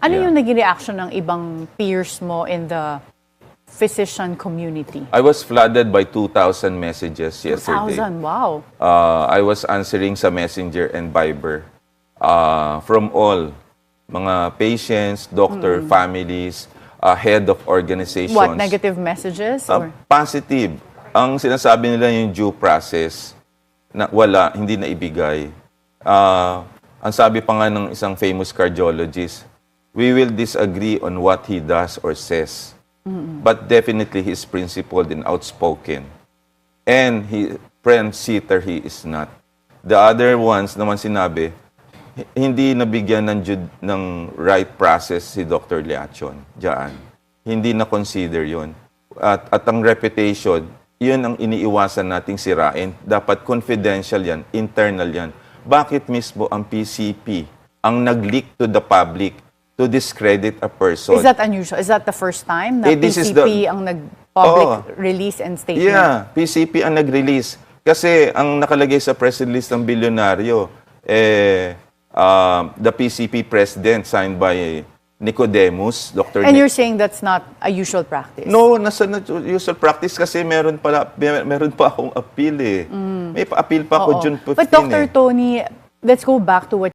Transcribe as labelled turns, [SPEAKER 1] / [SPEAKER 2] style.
[SPEAKER 1] Ano
[SPEAKER 2] Yeah.
[SPEAKER 1] yung naging reaction ng ibang peers mo in the physician community?
[SPEAKER 2] I was flooded by 2,000 messages yesterday.
[SPEAKER 1] 2,000, wow.
[SPEAKER 2] I was answering sa Messenger and Viber from all mga patients, doctor, families, head of organizations.
[SPEAKER 1] What, negative messages? Or?
[SPEAKER 2] Positive. Ang sinasabi nila yung due process na wala, hindi na ibigay. Ang sabi pa nga ng isang famous cardiologist, we will disagree on what he does or says. But definitely he is principled and outspoken. And he, friend seater, he is not. The other ones naman sinabi, hindi nabigyan ng right process si Dr. Leachon diyan. Hindi na consider yun. At ang reputation, yun ang iniiwasan nating sirain. Dapat confidential yan, internal yan. Bakit mismo ang PCP ang nag-leak to the public to discredit a person?
[SPEAKER 1] Is that unusual? Is that the first time na
[SPEAKER 2] This is
[SPEAKER 1] PCP ang nag-public release and statement?
[SPEAKER 2] Yeah, PCP ang nag-release. Kasi ang nakalagay sa press release ng bilyonaryo, the PCP president signed by Nicodemus, Dr.
[SPEAKER 1] And you're saying that's not a usual practice?
[SPEAKER 2] No, nasa usual practice kasi meron pa akong appeal eh. May appeal pa ako June 15
[SPEAKER 1] But Dr. Tony, let's go back to what